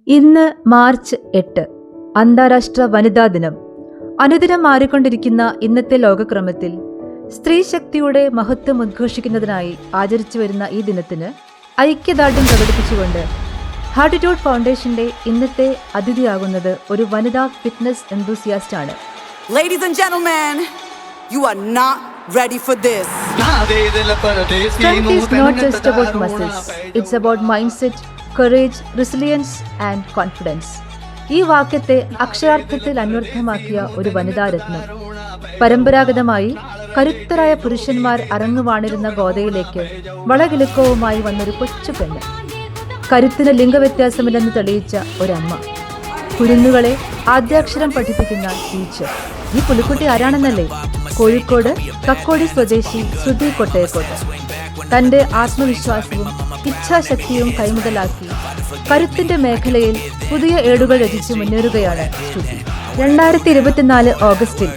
ഇന്ന് മാർച്ച് 8 അന്താരാഷ്ട്ര വനിതാ ദിനം. അനുദിനം മാറിക്കൊണ്ടിരിക്കുന്ന ഇന്നത്തെ ലോകക്രമത്തിൽ സ്ത്രീ ശക്തിയുടെ മഹത്വം ഉദ്ഘോഷിക്കുന്നതിനായി ആചരിച്ചു വരുന്ന ഈ ദിനത്തിന് ഐക്യദാർഢ്യം പ്രകടിപ്പിച്ചുകൊണ്ട് ഹാർട്ടിറ്റ്യൂഡ് ഫൗണ്ടേഷന്റെ ഇന്നത്തെ അതിഥിയാകുന്നത് ഒരു വനിതാ ഫിറ്റ്നസ് എന്തൂസിയാസ്റ്റ് ആണ്. Ladies and gentlemen, you are not ready for this. Strength is not just about muscles. It's about mindset, courage, resilience and confidence. ഈ വാക്യത്തെ അക്ഷരാർത്ഥത്തിൽ അന്വർത്ഥമാക്കിയ ഒരു വനിതാരത്നം. പരമ്പരാഗതമായി കരുത്തരായ പുരുഷന്മാർ അരങ്ങുവാണിരുന്ന ഗോതയിലേക്ക് വളകിലുക്കവുമായി വന്നൊരു കൊച്ചു പെണ്ണ്. കരുത്തിന് ലിംഗവ്യത്യാസമില്ലെന്ന് തെളിയിച്ച ഒരമ്മ. കുരുന്നുകളെ ആദ്യാക്ഷരം പഠിപ്പിക്കുന്ന ടീച്ചർ. ഈ പുലിക്കുട്ടി ആരാണെന്നല്ലേ? കോഴിക്കോട് കക്കോടി സ്വദേശി ശ്രുതി കൊട്ടയക്കോട്ട്. തന്റെ ആത്മവിശ്വാസവും ഇച്ഛാശക്തിയും കൈമുതലാക്കി കരുത്തിന്റെ മേഖലയിൽ പുതിയ ഏടുകൾ രചിച്ച് മുന്നേറുകയാണ് ശ്രുതി. 2024 ഓഗസ്റ്റിൽ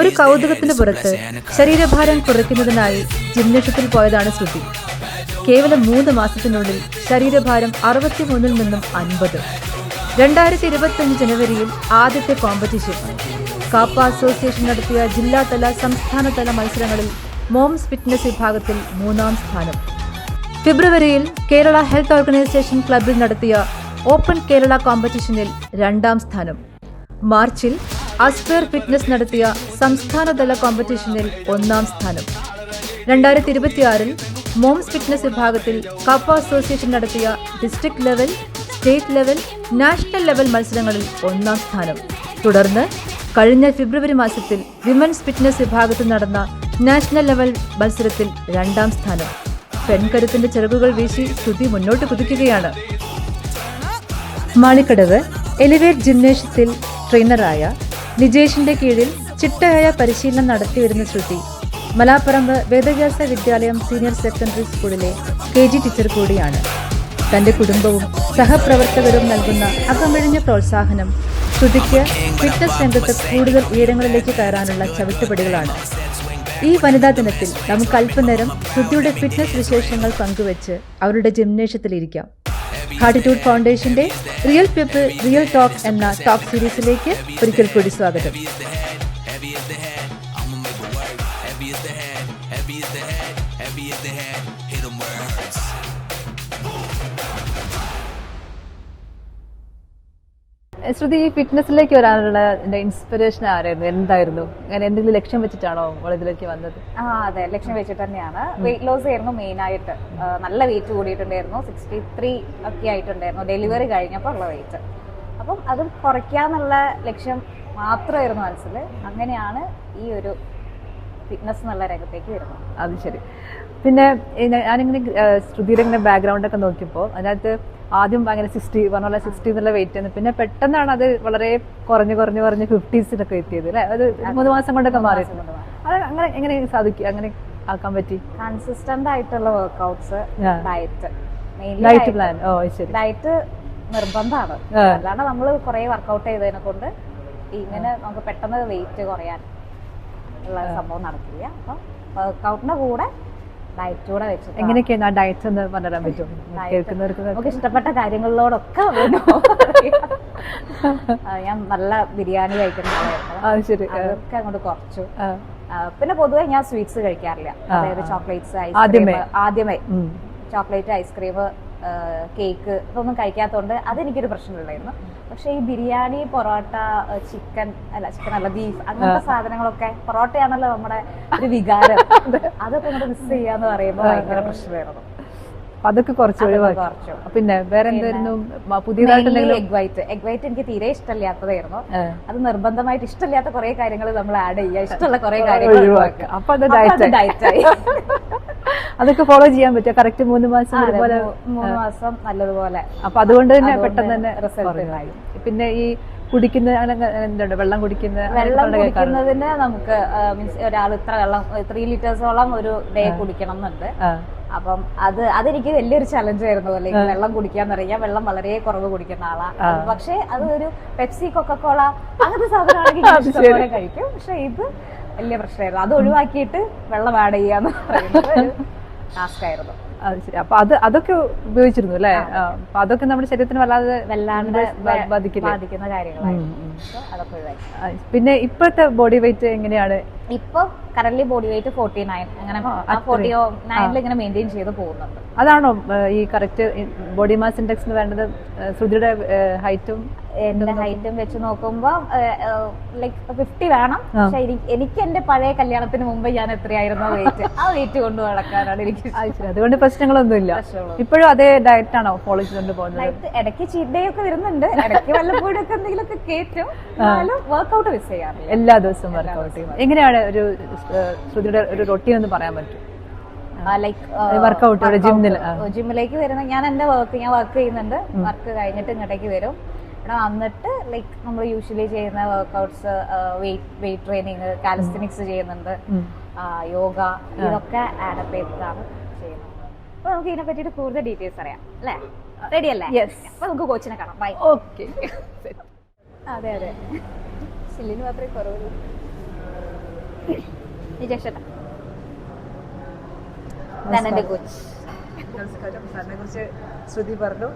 ഒരു കൗതുകത്തിന് പുറത്ത് ശരീരഭാരം കുറയ്ക്കുന്നതിനായി ജിംനേഷ്യത്തിൽ പോയതാണ് ശ്രുതി. കേവലം 3 മാസത്തിനുള്ളിൽ ശരീരഭാരം 63 നിന്നും 50. 2025 ജനുവരിയിൽ ആദ്യത്തെ കോമ്പറ്റീഷൻ കാപ്പ അസോസിയേഷൻ നടത്തിയ ജില്ലാതല സംസ്ഥാനതല മത്സരങ്ങളിൽ മോംസ് ഫിറ്റ്നസ് വിഭാഗത്തിൽ 3ാം സ്ഥാനം. ഫെബ്രുവരിയിൽ കേരള ഹെൽത്ത് ഓർഗനൈസേഷൻ ക്ലബിൽ നടത്തിയ ഓപ്പൺ കേരള കോമ്പറ്റീഷനിൽ 2ാം സ്ഥാനം. മാർച്ചിൽ അസ്പെയർ ഫിറ്റ്നസ് നടത്തിയ സംസ്ഥാനതല കോമ്പറ്റീഷനിൽ 1ാം സ്ഥാനം. 2026 മോംസ് ഫിറ്റ്നസ് വിഭാഗത്തിൽ കാപ്പ അസോസിയേഷൻ നടത്തിയ district level, state level, national level മത്സരങ്ങളിൽ 1ാം സ്ഥാനം. തുടർന്ന് കഴിഞ്ഞ ഫെബ്രുവരി മാസത്തിൽ വിമൻസ് ഫിറ്റ്നസ് വിഭാഗത്തിൽ നടന്ന നാഷണൽ ലെവൽ മത്സരത്തിൽ 2ാം സ്ഥാനം. പെൺകരുത്തിന്റെ ചിറകുകൾ വീശി ശ്രുതി മുന്നോട്ട് കുതിക്കുകയാണ്. മാളിക്കടവ് എലിവേറ്റ് ജിംനേഷ്യത്തിൽ ട്രെയിനറായ നിജേഷിന്റെ കീഴിൽ ചിട്ടയായ പരിശീലനം നടത്തിവരുന്ന ശ്രുതി മലാപ്പറമ്പ് വേദവ്യാസ വിദ്യാലയം സീനിയർ സെക്കൻഡറി സ്കൂളിലെ KG ടീച്ചർ കൂടിയാണ്. തന്റെ കുടുംബവും സഹപ്രവർത്തകരും നൽകുന്ന അകമഴിഞ്ഞ പ്രോത്സാഹനം ശ്രുതിക്ക് ഫിറ്റ്നസ് രംഗത്ത് കൂടുതൽ ഉയരങ്ങളിലേക്ക് കയറാനുള്ള ചവിട്ടുപടികളാണ്. ഈ വനിതാ ദിനത്തിൽ നമുക്ക് അല്പനേരം ശ്രുതിയുടെ ഫിറ്റ്നസ് വിശേഷങ്ങൾ പങ്കുവെച്ച് അവരുടെ ജിംനേഷ്യത്തിലിരിക്കാം. ഹാർട്ടിറ്റ്യൂഡ് ഫൗണ്ടേഷന്റെ റിയൽ പീപ്പിൾ റിയൽ ടോക്ക് എന്ന ടോക്ക് സീരീസിലേക്ക് ഒരിക്കൽ കൂടി സ്വാഗതം. ശ്രുതി, ഈ ഫിറ്റ്നസിലേക്ക് വരാനുള്ള ഇൻസ്പിറേഷൻ ആരായിരുന്നു? എന്തായിരുന്നു? അങ്ങനെ എന്തെങ്കിലും ലക്ഷ്യം വെച്ചിട്ടാണോ ഇതിലേക്ക് വന്നത്? അതെ, ലക്ഷ്യം വെച്ചിട്ട് തന്നെയാണ്. വെയിറ്റ് ലോസ് ആയിരുന്നു മെയിൻ ആയിട്ട്. നല്ല വെയിറ്റ് കൂടിയിട്ടുണ്ടായിരുന്നു. 63 ഒക്കെ ആയിട്ടുണ്ടായിരുന്നു ഡെലിവറി കഴിഞ്ഞപ്പോൾ ഉള്ള വെയിറ്റ്. അപ്പം അത് കുറയ്ക്കാന്നുള്ള ലക്ഷ്യം മാത്രമായിരുന്നു മനസ്സിൽ. അങ്ങനെയാണ് ഈ ഒരു ഫിറ്റ്നസ് എന്നുള്ള രംഗത്തേക്ക് വരുന്നത്. അത് ശരി. പിന്നെ ഞാനിങ്ങനെ ശ്രുതിയുടെ ഇങ്ങനെ ബാക്ക്ഗ്രൗണ്ട് ഒക്കെ നോക്കിയപ്പോൾ അതിനകത്ത് ആദ്യം അങ്ങനെ 60 എന്നുള്ള വെയിറ്റ് ആണ്. പിന്നെ പെട്ടെന്നാണ് അത് വളരെ കുറഞ്ഞ് 50s എത്തിയത് അല്ലെ? അത് 3 മാസം കൊണ്ടൊക്കെ മാറി. അത് അങ്ങനെ എങ്ങനെ സാധിക്കും? അങ്ങനെ ആക്കാൻ പറ്റി? കൺസിസ്റ്റന്റ് ആയിട്ടുള്ള വർക്ക്ഔട്ട്സ്, ഡയറ്റ് പ്ലാൻ. ശരി. ഡയറ്റ് നിർബന്ധമാണ്. അല്ലാണ്ട് നമ്മൾ കുറെ വർക്ക്ഔട്ട് ചെയ്തതിനെ കൊണ്ട് ഇങ്ങനെ നമുക്ക് പെട്ടെന്ന് വെയിറ്റ് കുറയാൻ ഉള്ള സംഭവം നടക്കില്ല. അപ്പം വർക്ക്ഔട്ടിന്റെ കൂടെ ഡയറ്റ് കൂടെ വെച്ചിട്ട്. എങ്ങനെയൊക്കെയാണ് ആ ഡയറ്റ് എന്ന് പറഞ്ഞുതരാൻ പറ്റും കേൾക്കുന്നവർക്ക്? നമുക്ക് ഇഷ്ടപ്പെട്ട കാര്യങ്ങളിലോടൊക്കെ ഞാൻ നല്ല ബിരിയാണി കഴിക്കുന്ന ആളായിരുന്നു. അതൊക്കെ അങ്ങോട്ട് കുറച്ചു. പിന്നെ പൊതുവെ ഞാൻ സ്വീറ്റ്സ് കഴിക്കാറില്ല. അതായത് ചോക്ലേറ്റ്സ്, ആദ്യമേ ചോക്ലേറ്റ്, ഐസ്ക്രീം, കേക്ക് ഇതൊന്നും കഴിക്കാത്തതുകൊണ്ട് അതെനിക്കൊരു പ്രശ്നമില്ലായിരുന്നു. പക്ഷെ ഈ ബിരിയാണി, പൊറോട്ട, ചിക്കൻ അല്ല ബീഫ്, അങ്ങനത്തെ സാധനങ്ങളൊക്കെ, പൊറോട്ടയാണല്ലോ നമ്മുടെ ഒരു വികാരം, അതൊക്കെ നമ്മൾ മിസ് ചെയ്യാന്ന് പറയുമ്പോൾ ഭയങ്കര പ്രശ്നമായിരുന്നു. അതൊക്കെ കുറച്ച് ഒഴിവാക്കി. പിന്നെ വേറെ എന്തായിരുന്നു പുതിയതായിട്ട്? എഗ് വൈറ്റ് എനിക്ക് തീരെ ഇഷ്ടമില്ലാത്തതായിരുന്നു. അത് നിർബന്ധമായിട്ട് ഇഷ്ടമില്ലാത്ത കുറെ കാര്യങ്ങൾ നമ്മൾ ആഡ് ചെയ്യുക, ഇഷ്ടമുള്ള കുറെ കാര്യങ്ങൾ ഒഴിവാക്കുക. അപ്പൊ അത് ഡയറ്റായി. അതൊക്കെ ഫോളോ ചെയ്യാൻ പറ്റുക കറക്റ്റ് 3 മാസം 3 മാസം നല്ലതുപോലെ. അപ്പൊ അതുകൊണ്ട് തന്നെ പെട്ടെന്ന് തന്നെ റിസൾട്ട് ഉണ്ടായി. പിന്നെ ഈ വെള്ളം കുടിക്കുന്നതിന് നമുക്ക് മീൻസ് ഒരാൾ ഇത്ര വെള്ളം 3 ലിറ്റേഴ്സോളം ഒരു ഡേ കുടിക്കണം എന്നുണ്ട്. അപ്പം അതെനിക്ക് വലിയൊരു ചലഞ്ച് ആയിരുന്നു. അല്ലെങ്കിൽ വെള്ളം കുടിക്കാന്ന് പറയാം. വെള്ളം വളരെ കുറവ് കുടിക്കുന്ന ആളാണ്. പക്ഷെ അത് ഒരു പെപ്സി, കൊക്കക്കോള അങ്ങനത്തെ സാധനമാണെങ്കിൽ കഴിക്കും. പക്ഷെ ഇത് വലിയ പ്രശ്നമായിരുന്നു. അത് ഒഴിവാക്കിയിട്ട് വെള്ളം ആഡ് ചെയ്യാന്ന് പറയുന്നത് ടാസ്ക് ആയിരുന്നു. അത് ശരി. അപ്പൊ അതൊക്കെ ഉപയോഗിച്ചിരുന്നു അല്ലേ? അപ്പൊ അതൊക്കെ നമ്മുടെ ശരീരത്തിന് വല്ലാണ്ട് ബാധിക്കുന്ന കാര്യങ്ങളായിരുന്നു. അതൊക്കെ ഒഴിവാക്കി. പിന്നെ ഇപ്പോഴത്തെ ബോഡി വെയിറ്റ് എങ്ങനെയാണ്? ഇപ്പൊ കറന്റ് ബോഡി വെയിറ്റ് 49 അങ്ങനെ 49 ഇങ്ങനെ മെയിൻറ്റെയിൻ ചെയ്ത് പോകുന്നുണ്ട്. അതാണോ ഈ കറക്റ്റ് ബോഡി മാസ് ഇൻഡെക്സിന് വേണ്ടത്? ശ്രുതിയുടെ ഹൈറ്റും എന്റെ ഹൈറ്റും വെച്ച് നോക്കുമ്പോ ലൈക്ക് 50 വേണം. പക്ഷെ എനിക്ക് എന്റെ പഴയ കല്യാണത്തിന് മുമ്പ് ഞാൻ എത്രയായിരുന്നോ വെയിറ്റ് ആ വെയിറ്റ് കൊണ്ട് നടക്കാനാണ് എനിക്ക്. അതുകൊണ്ട് പ്രശ്നങ്ങളൊന്നുമില്ല. ഇപ്പോഴും അതേ ഡയറ്റ് ആണോ ഫോളോ ചെയ്തുകൊണ്ട് പോകുന്നത്? ഇടയ്ക്ക് ചീറ്റ് ഡേ ഒക്കെ വരുന്നുണ്ട്, ഇടയ്ക്ക് വല്ലപ്പോഴും ഒക്കെ എന്തെങ്കിലുമൊക്കെ കേറ്റും. വർക്ക്ഔട്ട് മിസ് ചെയ്യാറില്ല. എല്ലാ ദിവസവും വർക്ക്ഔട്ട് ചെയ്യും. എങ്ങനെയാണ് ഒരു ശ്രുതിയുടെ ഒരു റൊട്ടീൻ എന്ന് പറയാൻ പറ്റും? വർക്ക്ഔട്ട് ജിമ്മിലേക്ക് വരുന്ന ഞാൻ വർക്ക് ചെയ്യുന്നുണ്ട്. വർക്ക് കഴിഞ്ഞിട്ട് ഇങ്ങോട്ടേക്ക് വരും. ഇവിടെ വന്നിട്ട് ലൈക്ക് നമ്മൾ യൂഷ്വലി ചെയ്യുന്ന വർക്ക്ഔട്ട്സ്, വെയിറ്റ് ട്രെയിനിങ്, കാലിസ്റ്റനിക്സ് ചെയ്യുന്നുണ്ട്, യോഗ, ഇതൊക്കെ ആഡപ്പ് ചെയ്തിട്ടാണ് ചെയ്യുന്നത്. അപ്പൊ നമുക്ക് ഇതിനെ പറ്റിയിട്ട് കൂടുതൽ ഡീറ്റെയിൽസ് അറിയാം അല്ലേ? റെഡി അല്ലേ? അപ്പൊ നമുക്ക് കോച്ചിനെ കാണാം. ബൈ. ഓക്കെ. അതെ ചില്ലിന് മാത്രമേ കുറവുള്ളൂ. നമസ്കാരം. സാറിനെ കുറിച്ച് ശ്രുതി പറഞ്ഞു.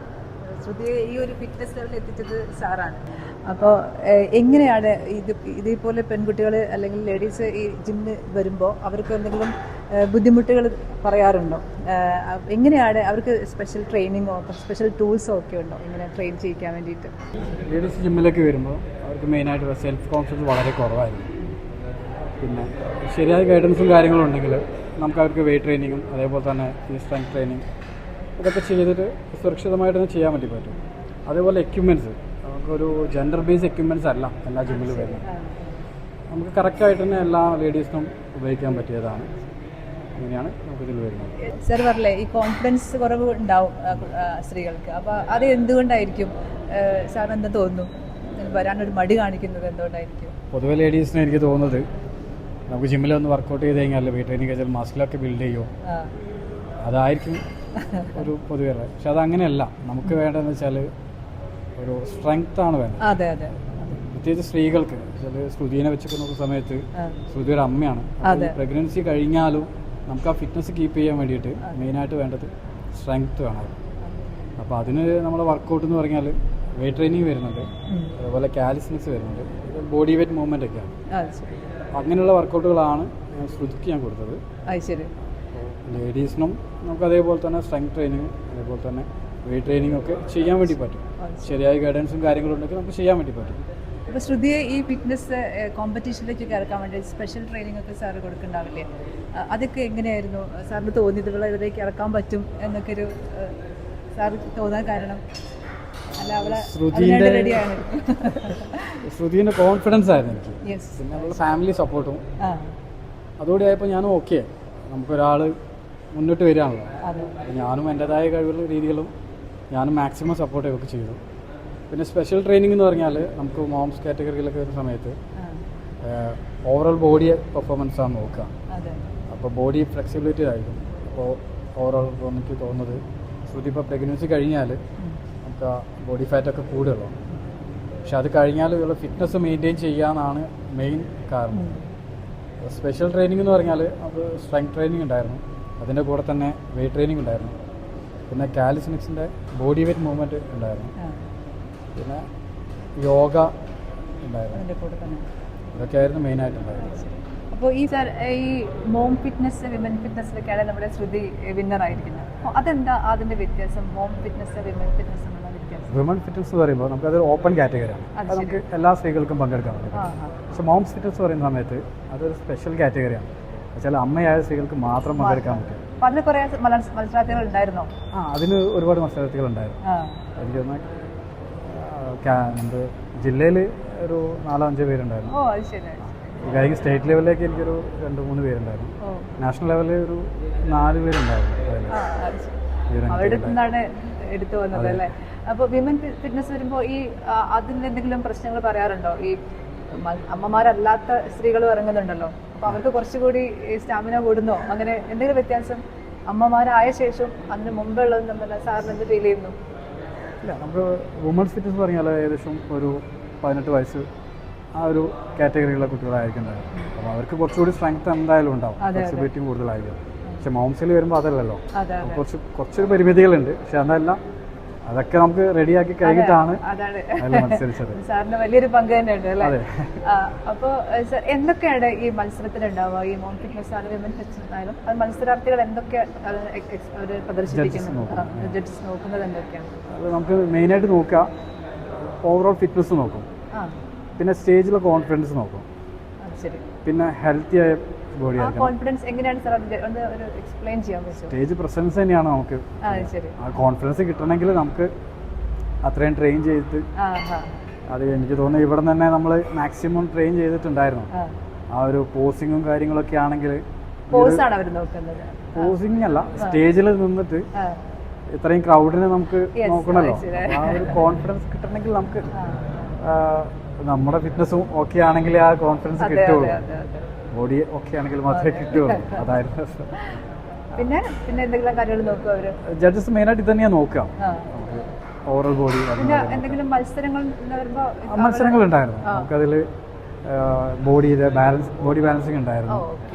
ശ്രുതിയെ ഈ ഒരു ഫിറ്റ്നസ് ലെവലിൽ എത്തിച്ചത് സാറാണ്. അപ്പോൾ എങ്ങനെയാണ് ഇതേപോലെ പെൺകുട്ടികൾ അല്ലെങ്കിൽ ലേഡീസ് ഈ ജിമ്മിന് വരുമ്പോൾ അവർക്ക് എന്തെങ്കിലും ബുദ്ധിമുട്ടുകൾ പറയാറുണ്ടോ? എങ്ങനെയാണ് അവർക്ക് സ്പെഷ്യൽ ട്രെയിനിങ്ങോ സ്പെഷ്യൽ ടൂൾസോ ഒക്കെ ഉണ്ടോ ഇങ്ങനെ ട്രെയിൻ ചെയ്യിക്കാൻ വേണ്ടിയിട്ട്? ലേഡീസ് ജിമ്മിലേക്ക് വരുമ്പോൾ അവർക്ക് മെയിനായിട്ട് സെൽഫ് കോൺഫിഡൻസ് വളരെ കുറവായിരുന്നു. പിന്നെ ശരിയായ ഗൈഡൻസും കാര്യങ്ങളും ഉണ്ടെങ്കിൽ നമുക്ക് അവർക്ക് വെയിറ്റ് ട്രെയിനിങ്ങും അതേപോലെ തന്നെ ഈ സ്ട്രെങ്ത് ട്രെയിനിങ് ഇതൊക്കെ ചെയ്തിട്ട് സുരക്ഷിതമായിട്ട് തന്നെ ചെയ്യാൻ വേണ്ടി പറ്റും. അതേപോലെ എക്യുപ്മെൻറ്റ്സ് നമുക്കൊരു ജെൻഡർ ബേസ്ഡ് എക്യുപ്മെൻറ്റ്സ് അല്ല എല്ലാ ജിമ്മിലും വരുന്നത്. നമുക്ക് കറക്റ്റായിട്ട് തന്നെ എല്ലാ ലേഡീസിനും ഉപയോഗിക്കാൻ പറ്റിയതാണ്. അങ്ങനെയാണ് നമുക്കിതിൽ വരുന്നത്. സാർ പറഞ്ഞില്ലേ ഈ കോൺഫിഡൻസ് കുറവ് ഉണ്ടാവും സ്ത്രീകൾക്ക്. അപ്പോൾ അത് എന്തുകൊണ്ടായിരിക്കും സാറിന് എന്താ തോന്നുന്നു? വരാനൊരു മടി കാണിക്കുന്നത് എന്തുകൊണ്ടായിരിക്കും? പൊതുവെ ലേഡീസിന് എനിക്ക് തോന്നുന്നത് നമുക്ക് ജിമ്മിലൊന്ന് വർക്കൗട്ട് ചെയ്ത് കഴിഞ്ഞാൽ വെയിറ്റ് ട്രെയിനിങ് കഴിച്ചാൽ മസിലൊക്കെ ബിൽഡ് ചെയ്യുമോ, അതായിരിക്കും ഒരു പൊതുവെ. പക്ഷെ അതങ്ങനെയല്ല. നമുക്ക് വേണ്ടതെന്ന് വെച്ചാൽ ഒരു സ്ട്രെങ്ത് ആണ് വേണ്ടത്. അതെ അതെ. പ്രത്യേകിച്ച് സ്ത്രീകൾക്ക്. ശ്രുതിനെ വെച്ചൊക്കെ നോക്കുന്ന സമയത്ത് ശ്രുതിയുടെ അമ്മയാണ്. പ്രഗ്നൻസി കഴിഞ്ഞാലും നമുക്ക് ആ ഫിറ്റ്നസ് കീപ്പ് ചെയ്യാൻ വേണ്ടിയിട്ട് മെയിനായിട്ട് വേണ്ടത് സ്ട്രെങ്ത് വേണം. അപ്പോൾ അതിന് നമ്മൾ വർക്കൗട്ട് എന്ന് പറഞ്ഞാൽ വെയിറ്റ് ട്രെയിനിങ് വരുന്നുണ്ട്, അതുപോലെ കാലിസ്റ്റനിക്സ് വരുന്നുണ്ട്, ബോഡി വെയ്റ്റ് മൂവ്മെൻ്റ് ഒക്കെയാണ്. അങ്ങനെയുള്ള വർക്കൗട്ടുകളാണ് ശ്രുതിക്ക് ഞാൻ കൊടുത്തത്. ലേഡീസിനും നമുക്ക് അതേപോലെ തന്നെ സ്ട്രെങ്ത് ട്രെയിനിങ് അതേപോലെ തന്നെ വെയിറ്റ് ട്രെയിനിങ് ഒക്കെ ചെയ്യാൻ വേണ്ടി പറ്റും. ശരിയായ ഗൈഡൻസും കാര്യങ്ങളും ഉണ്ടെങ്കിൽ നമുക്ക് ചെയ്യാൻ വേണ്ടി പറ്റും. അപ്പോൾ ശ്രുതിയെ ഈ ഫിറ്റ്നസ് കോമ്പറ്റീഷനിലേക്ക് കയറാൻ വേണ്ടി സ്പെഷ്യൽ ട്രെയിനിങ് ഒക്കെ സാറ് കൊടുക്കുന്നുണ്ടാവില്ലേ? അതൊക്കെ എങ്ങനെയായിരുന്നു സാറിന് തോന്നിയത്? ഇതിലേക്ക് ഇറക്കാൻ പറ്റും എന്നൊക്കെ ഒരു സാറ് തോന്നാൻ കാരണം? അല്ല, അവളെ ശ്രുതിൻ്റെ കോൺഫിഡൻസ് ആയിരുന്നു എനിക്ക്. പിന്നെ അവളുടെ ഫാമിലി സപ്പോർട്ടും അതോടെ ആയപ്പോൾ ഞാനും ഓക്കെ. നമുക്കൊരാൾ മുന്നോട്ട് വരികയാണല്ലോ. ഞാനും എൻ്റെതായ കഴിവുള്ള രീതികളും ഞാനും മാക്സിമം സപ്പോർട്ട് ഒക്കെ ചെയ്തു. പിന്നെ സ്പെഷ്യൽ ട്രെയിനിങ് എന്ന് പറഞ്ഞാൽ നമുക്ക് മോംസ് കാറ്റഗറിയിലൊക്കെ വരുന്ന സമയത്ത് ഓവറോൾ ബോഡി പെർഫോമൻസാണ് നോക്കുക. അപ്പോൾ ബോഡി ഫ്ലെക്സിബിലിറ്റി ആയിരിക്കും. അപ്പോൾ ഓവറോൾ എനിക്ക് തോന്നുന്നത് ശ്രുതി ഇപ്പോൾ പ്രഗ്നൻസി കഴിഞ്ഞാൽ നമുക്ക് ബോഡി ഫാറ്റൊക്കെ കൂടുതലുള്ളൂ. പക്ഷെ അത് കഴിഞ്ഞാൽ ഉള്ള ഫിറ്റ്നസ് മെയിൻറ്റെയിൻ ചെയ്യാനാണ് മെയിൻ കാരണം. സ്പെഷ്യൽ ട്രെയിനിങ് എന്ന് പറഞ്ഞാൽ അത് സ്ട്രെങ്ത് ട്രെയിനിങ് ഉണ്ടായിരുന്നു, അതിൻ്റെ കൂടെ തന്നെ വെയിറ്റ് ട്രെയിനിങ് ഉണ്ടായിരുന്നു, പിന്നെ കാലിസ്റ്റനിക്സിൻ്റെ ബോഡി വെയ്റ്റ് മൂവ്മെൻറ്റ് ഉണ്ടായിരുന്നു, പിന്നെ യോഗ ഉണ്ടായിരുന്നു. ഇതൊക്കെയായിരുന്നു മെയിനായിട്ടുണ്ടായിരുന്നത്. അപ്പോൾ ഈ മോം ഫിറ്റ്നസ് വിമൻ ഫിറ്റ്നസ്സിലൊക്കെയാണ് നമ്മുടെ ശ്രുതി വിന്നറായിരിക്കുന്നത്. അപ്പോൾ അതെന്താ അതിൻ്റെ വ്യത്യാസം? മോം ഫിറ്റ്നസ് വിമൻ ഫിറ്റ്നസ് എന്നുള്ള വ്യത്യാസം? വിമൻ ഫിറ്റ്നസ് എന്ന് പറയുമ്പോൾ നമുക്കത് ഓപ്പൺ കാറ്റഗറിയാണ്. അത് നമുക്ക് എല്ലാ സ്ത്രീകൾക്കും പങ്കെടുക്കാൻ പറ്റും. പക്ഷെ മോംസ് ഫിറ്റ്നസ് പറയുന്ന സമയത്ത് അതൊരു സ്പെഷ്യൽ കാറ്റഗറിയാണ്. വെച്ചാൽ അമ്മയായ സ്ത്രീകൾക്ക് മാത്രം പങ്കെടുക്കാൻ പറ്റും. അപ്പോൾ അതിൽ കുറേ മത്സരാർത്ഥികൾ ഉണ്ടായിരുന്നോ? അതിന് ഒരുപാട് മത്സരാർത്ഥികൾ ഉണ്ടായിരുന്നു. എനിക്ക് തോന്നുന്നു നമ്മുടെ ജില്ലയിൽ ഒരു 4-5 പേരുണ്ടായിരുന്നു. കഴിഞ്ഞ സ്റ്റേറ്റ് ലെവലിലേക്ക് എനിക്കൊരു 2-3 പേരുണ്ടായിരുന്നു. നാഷണൽ ലെവലിൽ ഒരു 4 പേരുണ്ടായിരുന്നു. അവരുടെ നിന്നാണ് എടുത്തു വന്നത് അല്ലേ? അപ്പോൾ വിമൻ ഫിറ്റ്നസ് വരുമ്പോൾ ഈ അതിൻ്റെ എന്തെങ്കിലും പ്രശ്നങ്ങൾ പറയാറുണ്ടോ? ഈ അമ്മമാരല്ലാത്ത സ്ത്രീകൾ ഇറങ്ങുന്നുണ്ടല്ലോ, അപ്പോൾ അവർക്ക് കുറച്ചുകൂടി സ്റ്റാമിന കൂടുന്നോ, അങ്ങനെ എന്തെങ്കിലും വ്യത്യാസം അമ്മമാരായ ശേഷം അതിന് മുമ്പുള്ളതും തമ്മിൽ സാറിന് എന്ത് ഫീൽ ചെയ്യുന്നു? ഇല്ല, നമുക്ക് വുമൺസ് ഫിറ്റ്നസ് പറഞ്ഞാൽ ഏകദേശം ഒരു 18 വയസ്സ് ആ ഒരു കാറ്റഗറിയിലുള്ള കുട്ടികളായിരിക്കും. അപ്പോൾ അവർക്ക് കുറച്ചുകൂടി സ്ട്രെങ്ത് എന്തായാലും ഉണ്ടാവും, ഫ്ലെക്സിബിലിറ്റിയും കൂടുതലായിരിക്കും. പക്ഷെ മോംസിൽ വരുമ്പോൾ അതല്ലല്ലോ, കുറച്ചൊരു പരിമിതികളുണ്ട്. പക്ഷെ അതെല്ലാം അതൊക്കെ നമുക്ക് റെഡിയാക്കി കഴിഞ്ഞിട്ടാണ് അതിൽ മത്സരിച്ചത്. സാറിന് വലിയൊരു പങ്ക് തന്നെ ഉണ്ട് അല്ലേ? അപ്പോൾ സാർ എന്തൊക്കെയാണ് ഈ മത്സരത്തിലുണ്ടാവുക? ഈ മോൺ ഫിറ്റ്നസ് ആയാലും വിമൻ ഫിറ്റ്നസ് ആയാലും അത് മത്സരാർത്ഥികൾ എന്തൊക്കെ അവർ പ്രദർശിപ്പിക്കുന്നു, ജഡ്ജസ് നോക്കുന്നത് എന്തൊക്കെയാണ്? അത് നമുക്ക് മെയിനായിട്ട് നോക്കാം, ഓവറോൾ ഫിറ്റ്നസ് നോക്കും, പിന്നെ സ്റ്റേജിലെ കോൺഫിഡൻസ് നോക്കും, പിന്നെ ഹെൽത്തി ആയ ബോഡി. കോൺഫിഡൻസ് എങ്ങനെയാണ് സാർ ഒന്ന് ഒരു എക്സ്പ്ലെയിൻ ചെയ്യാൻ പറ്റുമോ? സ്റ്റേജ് പ്രസൻസ് തന്നെയാണ് നമുക്ക്. ആ കോൺഫിഡൻസ് കിട്ടണമെങ്കിൽ നമുക്ക് അത്രയും ട്രെയിൻ ചെയ്തിട്ട്, അത് എനിക്ക് തോന്നുന്നു ഇവിടെ തന്നെ നമ്മൾ മാക്സിമം ട്രെയിൻ ചെയ്തിട്ടുണ്ടായിരുന്നു. ആ ഒരു പോസിങ്ങും കാര്യങ്ങളൊക്കെ ആണെങ്കിൽ, പോസിങ് അല്ല, സ്റ്റേജിൽ നിന്നിട്ട് ഇത്രയും ക്രൗഡിനെ നമുക്ക് നോക്കണമല്ലോ. ആ ഒരു കോൺഫിഡൻസ് കിട്ടണമെങ്കിൽ നമുക്ക് നമ്മുടെ ഫിറ്റ്നസും ഓക്കെ ആണെങ്കിൽ ആ കോൺഫിഡൻസ് കിട്ടുള്ളൂ. ബോഡി ഓക്കെ ആണെങ്കിൽ മാത്രമേ കിട്ടുള്ളൂ. അതായിരുന്നു. പിന്നെ പിന്നെ എന്തെങ്കിലും കാര്യങ്ങൾ നോക്കുക അവര് ജഡ്ജസ് മെയിനായിട്ട് ഇത് തന്നെയാണ് നോക്കുക, ഓവറോൾ ബോഡി. എന്തെങ്കിലും മത്സരങ്ങൾ ഉണ്ടായിരുന്നു നമുക്കതിൽ. ബോഡി ബാലൻസിങ് ഉണ്ടായിരുന്നു,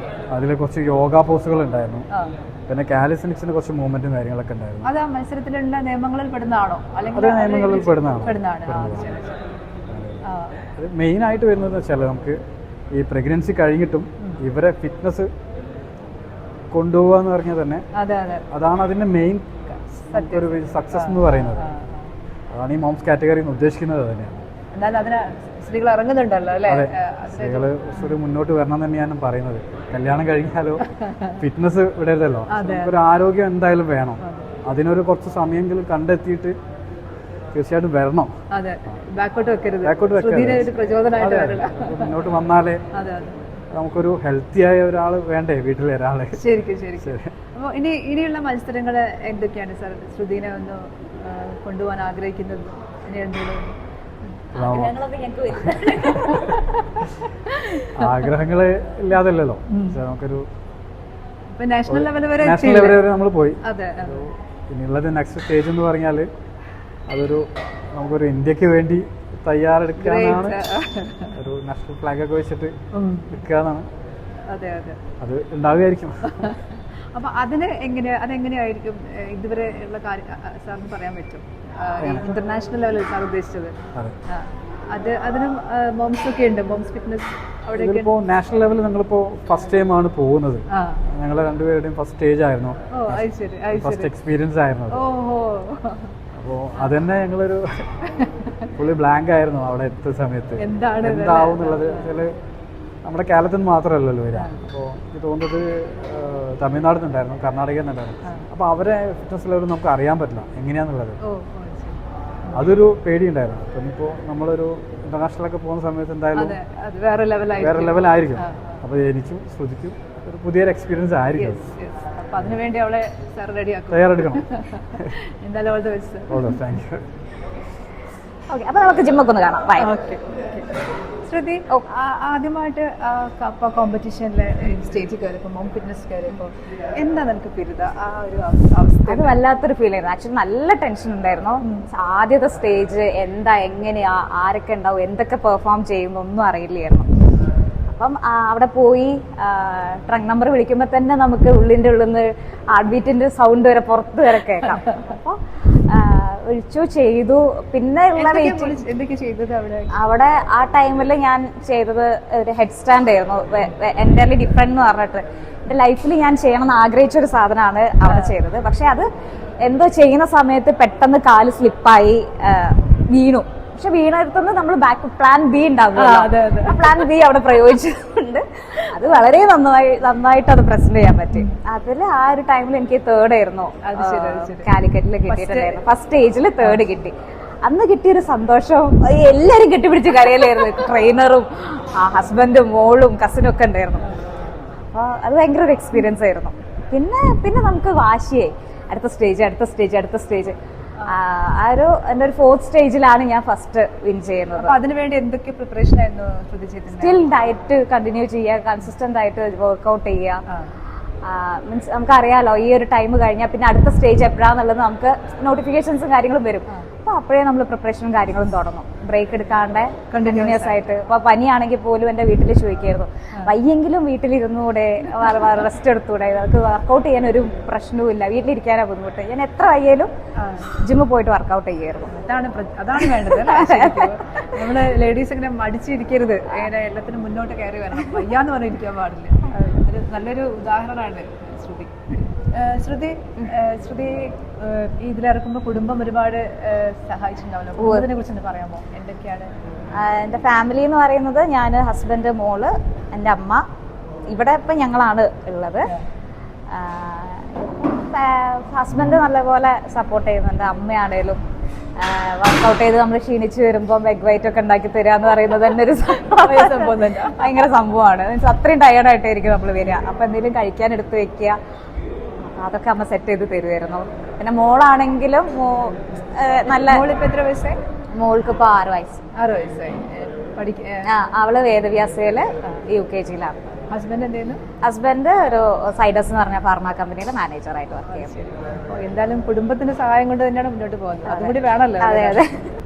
അതിൽ കുറച്ച് യോഗ പോസുകൾ ഉണ്ടായിരുന്നു, പിന്നെ കാലിസ്റ്റനിക്സിന് കുറച്ച് മൂവ്മെന്റും കാര്യങ്ങളൊക്കെ ഉണ്ടായിരുന്നു. അത് ആ മത്സരത്തിലുള്ള നിയമങ്ങളിൽ പെടുന്നതാണോ? അത് നിയമങ്ങളിൽ പെടുന്നതാണ്. അത് മെയിനായിട്ട് വരുന്നത് വെച്ചാൽ നമുക്ക് ഈ പ്രഗ്നൻസി കഴിഞ്ഞിട്ടും ഇവരെ ഫിറ്റ്നസ് കൊണ്ടുപോകുക എന്ന് പറഞ്ഞാൽ തന്നെ അതാണ് അതിന്റെ മെയിൻ ഒരു സക്സസ് എന്ന് പറയുന്നത്. അതാണ് ഈ മോംസ് കാറ്റഗറി ഉദ്ദേശിക്കുന്നത് തന്നെയാണ്. സ്ത്രീകൾ ഇറങ്ങുന്നുണ്ടല്ലോ അല്ലേ? സ്ത്രീകൾ ഒരു മുന്നോട്ട് വരണം തന്നെയാണ് പറയുന്നത്. കല്യാണം കഴിഞ്ഞാലോ ഫിറ്റ്നസ് വിടരുതല്ലോ, ഒരു ആരോഗ്യം എന്തായാലും വേണം. അതിനൊരു കുറച്ച് സമയമെങ്കിലും കണ്ടെത്തിയിട്ട് തീർച്ചയായിട്ടും വരണം. മുന്നോട്ട് വന്നാലേ നമുക്കൊരു ഹെൽത്തി ആയ ഒരാൾ വേണ്ടേ വീട്ടിലെ ഒരാളെ. ശരിക്കും. അപ്പോൾ ഇനിയുള്ള മത്സരങ്ങൾ എന്തൊക്കെയാണ് സാർ ശ്രുതിനെ ഒന്ന് കൊണ്ടുപോകാൻ ആഗ്രഹിക്കുന്നത്? ആഗ്രഹങ്ങള് ഇല്ലാതല്ലോ, നമുക്കൊരു നാഷണൽ ലെവൽ വരെ നമ്മൾ പോയി. ഇനിയുള്ളത് നെക്സ്റ്റ് സ്റ്റേജ് എന്ന് പറഞ്ഞാല് അതൊരു നമുക്കൊരു ഇന്ത്യക്ക് വേണ്ടി തയ്യാറെടുക്കാനാണ്. ഒരു നാഷണൽ ഫ്ലാഗ് ഒക്കെ വെച്ചിട്ട് നിൽക്കാന്നാണ്. അത് ഉണ്ടാവുകയായിരിക്കും. അപ്പൊ അതെങ്ങനെയായിരിക്കും ഇതുവരെ ഉള്ള കാര്യം സാറിന് പറയാൻ പറ്റും? ഇന്റർനാഷണൽ ലെവലിൽ സാർ ഉദ്ദേശിച്ചത് അതിനും മോംസ് ഒക്കെ ഉണ്ട്, മോംസ് ഫിറ്റ്നസ് അവിടെ. ഇപ്പോൾ നാഷണൽ ലെവലിൽ ഞങ്ങളിപ്പോ ഫസ്റ്റ് ടൈം ആണ് പോകുന്നത്. ഞങ്ങളെ രണ്ടുപേരുടെയും ഫസ്റ്റ് സ്റ്റേജ് ആയിരുന്നു, ഫസ്റ്റ് എക്സ്പീരിയൻസ് ആയിരുന്നു. അപ്പോൾ അതന്നെ ഞങ്ങളൊരു ഫുള്ളി ബ്ലാങ്ക് ആയിരുന്നു അവിടെ എത്തിയ സമയത്ത്. എന്താവും എന്നുള്ളത് നമ്മുടെ കേരളത്തിൽ നിന്ന് മാത്രമല്ലല്ലോ വരിക. അപ്പോൾ എനിക്ക് തോന്നുന്നത് തമിഴ്നാട്ടിൽ നിന്നുണ്ടായിരുന്നു, കർണാടകയിൽ നിന്നുണ്ടായിരുന്നു. അപ്പോൾ അവരെ ഫിറ്റ്നസ് ലെവൽ നമുക്ക് അറിയാൻ പറ്റില്ല എങ്ങനെയാന്നുള്ളത്. അതൊരു പേടിയുണ്ടായിരുന്നു. അപ്പം ഇപ്പോൾ നമ്മളൊരു ഇന്റർനാഷണലൊക്കെ പോകുന്ന സമയത്ത് എന്തായാലും വേറെ ലെവലായിരിക്കും. അപ്പോൾ എനിക്കും ശ്രുതിക്കും ഒരു പുതിയൊരു എക്സ്പീരിയൻസ് ആയിരിക്കും. അതിനുവേണ്ടി അവളെ തയ്യാറെടുക്കണം. Thank you. ഓക്കെ, അപ്പോൾ നമുക്ക് ജിമ്മൊക്കെ ഒന്ന് കാണാം. ശ്രുതി, ആദ്യമായിട്ട് കോമ്പറ്റീഷനിൽ സ്റ്റേജിൽ കയറിയപ്പോൾ മോം ഫിറ്റ്നസ് കയറിയപ്പോൾ എന്താ നിനക്ക് ഫീൽ? ആ ഒരു അവസ്ഥ അത് വല്ലാത്തൊരു ഫീൽ ആയിരുന്നു. ആക്ച്വലി നല്ല ടെൻഷൻ ഉണ്ടായിരുന്നു. ആദ്യത്തെ സ്റ്റേജ് എന്താ, എങ്ങനെയാ, ആരൊക്കെ ഉണ്ടാവും, എന്തൊക്കെ പെർഫോം ചെയ്യുന്നൊന്നും അറിയില്ലായിരുന്നു. അപ്പം അവിടെ പോയി ട്രങ്ക് നമ്പർ വിളിക്കുമ്പോൾ തന്നെ നമുക്ക് ഉള്ളിൻ്റെ ഉള്ളിൽ നിന്ന് ഹാർട്ട് ബീറ്റിന്റെ സൗണ്ട് വരെ പുറത്ത് വരെ കേൾക്കാം. അപ്പോൾ വിളിച്ചു ചെയ്തു. പിന്നെ ഉള്ള അവിടെ ആ ടൈമിൽ ഞാൻ ചെയ്തത് ഒരു ഹെഡ് സ്റ്റാൻഡ് ആയിരുന്നു. എൻ്റെ ഡിഫറെന്റ് എന്ന് പറഞ്ഞിട്ട് എൻ്റെ ലൈഫിൽ ഞാൻ ചെയ്യണമെന്ന് ആഗ്രഹിച്ച ഒരു സാധനമാണ് അവിടെ ചെയ്തത്. പക്ഷെ അത് എന്തോ ചെയ്യുന്ന സമയത്ത് പെട്ടെന്ന് കാല് സ്ലിപ്പായി വീണു. പക്ഷെ വീണെടുത്തുനിന്ന് നമ്മൾ ബാക്ക് പ്ലാൻ ബി ഉണ്ടാകുമല്ലോ, പ്ലാൻ ബി അവിടെ പ്രയോഗിച്ചതുകൊണ്ട് അത് വളരെ നന്നായിട്ട് അത് പ്രസന്റ് ചെയ്യാൻ പറ്റി. അതിൽ ആ ഒരു ടൈമിൽ എനിക്ക് തേർഡ് ആയിരുന്നു കാലിക്കറ്റിൽ കിട്ടിയിട്ടുണ്ടായിരുന്നു. ഫസ്റ്റ് സ്റ്റേജിൽ തേർഡ് കിട്ടി. അന്ന് കിട്ടിയൊരു സന്തോഷം എല്ലാരും കെട്ടിപ്പിടിച്ച് കരയിലായിരുന്നു. ട്രെയിനറും ഹസ്ബൻഡും മോളും കസിനും ഒക്കെ ഉണ്ടായിരുന്നു. അപ്പോൾ അത് ഭയങ്കര ഒരു എക്സ്പീരിയൻസ് ആയിരുന്നു. പിന്നെ നമുക്ക് വാശിയായി അടുത്ത സ്റ്റേജ്. എൻ്റെ ഒരു ഫോർത്ത് സ്റ്റേജിലാണ് ഞാൻ ഫസ്റ്റ് വിൻ ചെയ്യുന്നത്. അതിനുവേണ്ടി എന്തൊക്കെ പ്രിപ്പറേഷൻ ആയിരുന്നു? സ്റ്റിൽ ഡയറ്റ് കണ്ടിന്യൂ ചെയ്യുക, കൺസിസ്റ്റന്റ് ആയിട്ട് വർക്ക്ഔട്ട് ചെയ്യുക, മീൻസ് നമുക്കറിയാലോ ഈ ഒരു ടൈം കഴിഞ്ഞാൽ പിന്നെ അടുത്ത സ്റ്റേജ് എപ്പോഴാന്നുള്ളത് നമുക്ക് നോട്ടിഫിക്കേഷൻസും കാര്യങ്ങളും വരും. അപ്പോൾ അപ്പോഴേ നമ്മൾ പ്രിപ്പറേഷനും കാര്യങ്ങളും തുടങ്ങും, ബ്രേക്ക് എടുക്കാണ്ട് കണ്ടിന്യൂസ് ആയിട്ട്. അപ്പോൾ പനിയാണെങ്കിൽ പോലും എൻ്റെ വീട്ടിൽ ചോദിക്കായിരുന്നു, വയ്യെങ്കിലും വീട്ടിലിരുന്നൂടെ, റെസ്റ്റ് എടുത്തൂടെ, നമുക്ക് വർക്കൗട്ട് ചെയ്യാൻ ഒരു പ്രശ്നവുമില്ല, വീട്ടിലിരിക്കാനാണ് ബുദ്ധിമുട്ട്. ഞാൻ എത്ര വയ്യാലും ജിമ്മിൽ പോയിട്ട് വർക്കൗട്ട് ചെയ്യായിരുന്നു. അതാണ് വേണ്ടത്. നമ്മള് ലേഡീസ് ഇങ്ങനെ മടിച്ചിരിക്കരുത്, ഇങ്ങനെ എല്ലാത്തിനും മുന്നോട്ട് കയറി വരണം, വയ്യാന്ന് പറഞ്ഞിരിക്കാൻ പാടില്ല. ഒരു നല്ലൊരു ഉദാഹരണമാണ് ശ്രുതി. ശ്രുതി ഇതിലിറക്കുമ്പോൾ കുടുംബം ഒരുപാട് സഹായിച്ചിട്ടുണ്ടാവല്ലോ, കുടുംബത്തിനെ കുറിച്ച് പറയാമോ? എന്തൊക്കെയാണ്? എൻ്റെ ഫാമിലി എന്ന് പറയുന്നത് ഞാൻ, ഹസ്ബൻഡ്, മോള്, എൻ്റെ അമ്മ. ഇവിടെ ഇപ്പം ഞങ്ങളാണ് ഉള്ളത്. ഹസ്ബൻഡ് നല്ലപോലെ സപ്പോർട്ട് ചെയ്യുന്നുണ്ട്. അമ്മയാണേലും വർക്കൗട്ട് ചെയ്ത് നമ്മൾ ക്ഷീണിച്ച് വരുമ്പോൾ എഗ് വൈറ്റ് ഒക്കെ ഉണ്ടാക്കി തരിക എന്ന് പറയുന്നത് തന്നെ ഒരു ഭയങ്കര സംഭവമാണ്. മീൻസ് അത്രയും ടയേർഡായിട്ടായിരിക്കും നമ്മൾ വരിക. അപ്പം എന്തെങ്കിലും കഴിക്കാൻ എടുത്ത് വെക്കുക, അതൊക്കെ അമ്മ സെറ്റ് ചെയ്ത് തരുമായിരുന്നു. പിന്നെ മോളാണെങ്കിലും നല്ല, മോളിപ്പോ എത്ര വയസ്സായി? മോൾക്ക് ഇപ്പോൾ 6 വയസ്സ്. 6 വയസ്സായി. അവള് വേദവ്യാസയില് UKG ഹസ്ബൻഡ് എന്ത് ചെയ്യുന്നു? ഹസ്ബൻഡ് ഒരു സൈഡസ് എന്ന് പറഞ്ഞ ഫാർമ കമ്പനിയുടെ മാനേജറായിട്ട് വർക്ക് ചെയ്യുന്നു. എന്തായാലും കുടുംബത്തിന്റെ സഹായം കൊണ്ട് തന്നെയാണ് മുന്നോട്ട് പോകുന്നത്, അതുകൂടി വേണമല്ലോ. അതെ അതെ.